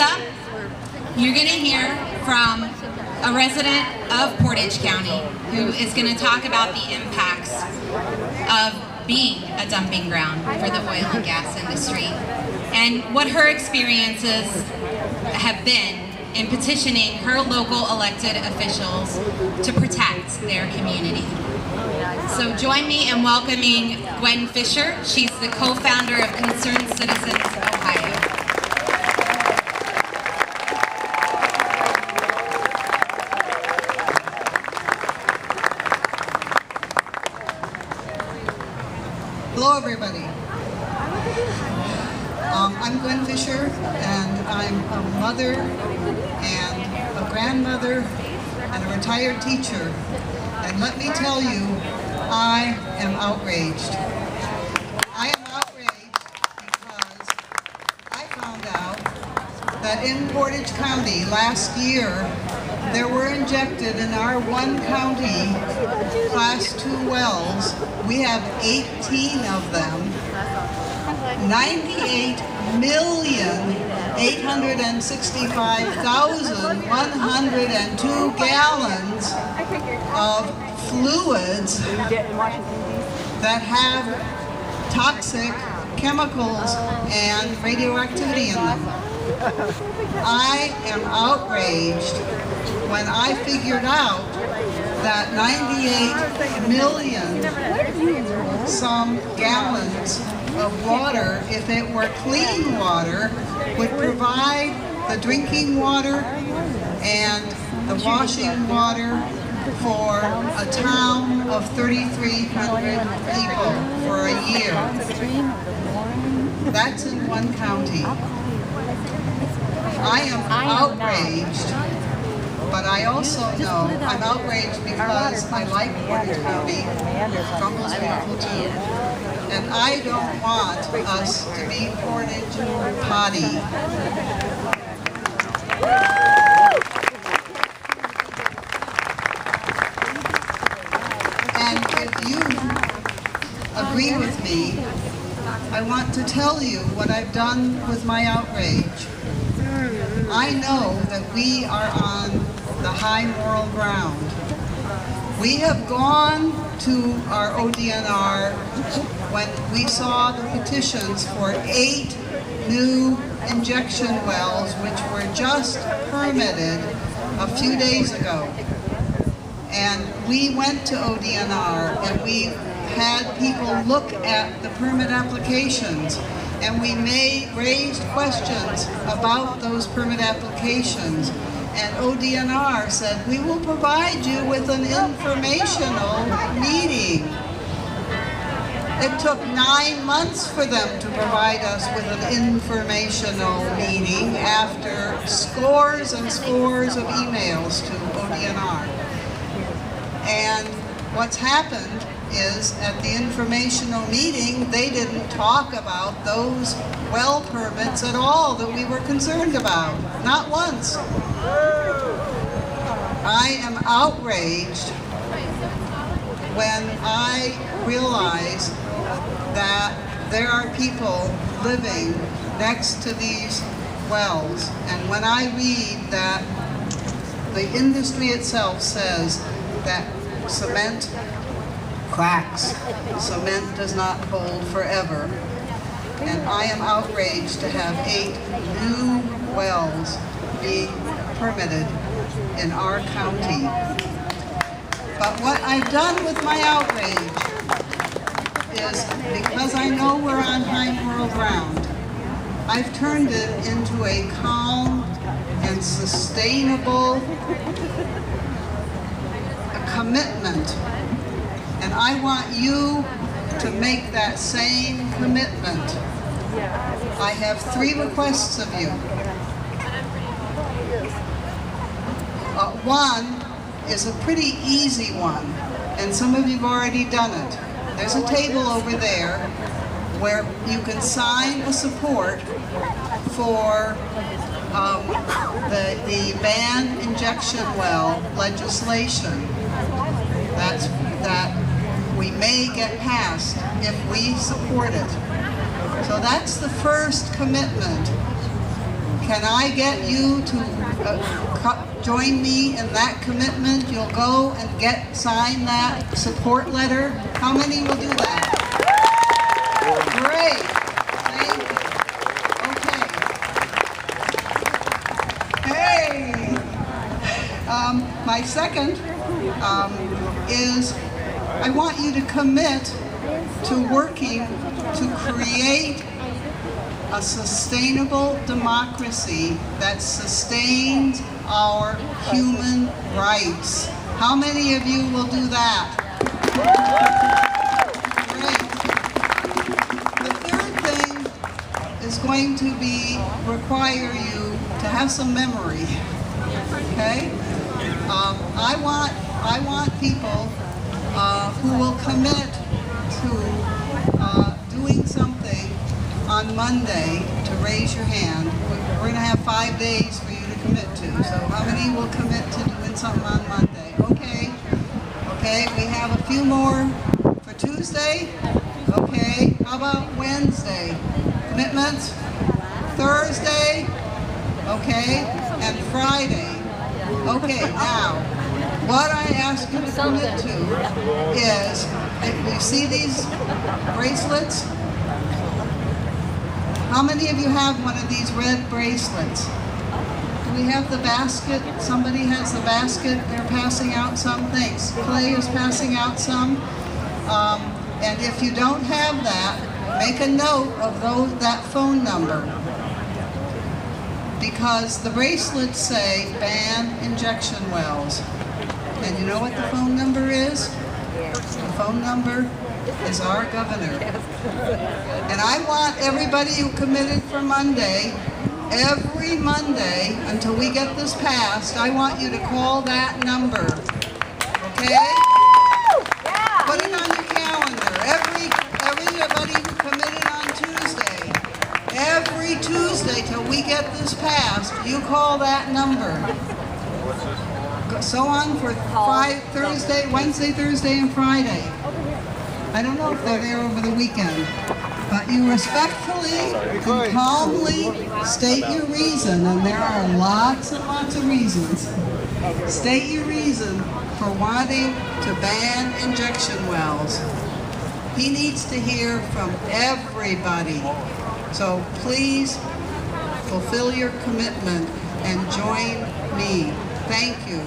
up, you're going to hear from a resident of Portage County who is going to talk about the impacts of being a dumping ground for the oil and gas industry and what her experiences have been in petitioning her local elected officials to protect their community. So join me in welcoming Gwen Fischer. She's the co-founder of Concerned Citizens Ohio. Hello everybody. I'm Gwen Fischer, and I'm a mother and a grandmother and a retired teacher. And let me tell you, I am outraged. I am outraged because I found out that in Portage County last year, there were injected in our one county Class 2 wells. We have 18 of them. 98,865,102 gallons of fluids that have toxic chemicals and radioactivity in them. I am outraged when I figured out that 98 million some gallons of water, if it were clean water, would provide the drinking water and the washing water for a town of 3,300 people for a year. That's in one county. I am outraged, but I also know I'm outraged because I like Portage County. Drummond's beautiful too. And I don't want us to be Portage potty. And if you agree with me, I want to tell you what I've done with my outrage. I know that we are on the high moral ground. We have gone to our ODNR when we saw the petitions for 8 new injection wells, which were just permitted a few days ago. And we went to ODNR and we had people look at the permit applications, and we raised questions about those permit applications. And ODNR said, we will provide you with an informational meeting. It took 9 months for them to provide us with an informational meeting after scores and scores of emails to ODNR. And what's happened is at the informational meeting, they didn't talk about those well permits at all that we were concerned about. Not once. I am outraged when I realize that there are people living next to these wells. And when I read that the industry itself says that cement cracks, cement does not hold forever. And I am outraged to have 8 new wells being permitted in our county. But what I've done with my outrage is, because I know we're on high moral ground, I've turned it into a calm and sustainable commitment. And I want you to make that same commitment. I have 3 requests of you. One is a pretty easy one, and some of you have already done it. There's a table over there where you can sign a support for the banned injection well legislation that we may get passed if we support it. So that's the first commitment Can I get you to join me in that commitment? You'll go and sign that support letter. How many will do that? Great. Thank you. Okay. Hey. My second is I want you to commit to working to create a sustainable democracy that sustains our human rights. How many of you will do that? Great. The third thing is going to require you to have some memory. Okay? I want people who will commit to doing something on Monday to raise your hand. We're going to have 5 days for you to commit to. So how many will commit to doing something on Monday? Okay. Okay, we have a few more for Tuesday. Okay, how about Wednesday? Commitments? Thursday? Okay, and Friday. Okay, now, what I ask you to commit to is, you see these bracelets? How many of you have one of these red bracelets? Do we have the basket? Somebody has the basket. They're passing out some. Thanks. Clay is passing out some. And if you don't have that, make a note of that phone number. Because the bracelets say ban injection wells. And you know what the phone number is? The phone number is our governor. And I want everybody who committed for Monday, every Monday until we get this passed, I want you to call that number. Okay? Put it on your calendar. Everybody who committed on Tuesday, every Tuesday till we get this passed, you call that number. So on for Wednesday, Thursday, and Friday. I don't know if they're there over the weekend, but you respectfully and calmly state your reason, and there are lots and lots of reasons. State your reason for wanting to ban injection wells. He needs to hear from everybody. So please fulfill your commitment and join me. Thank you.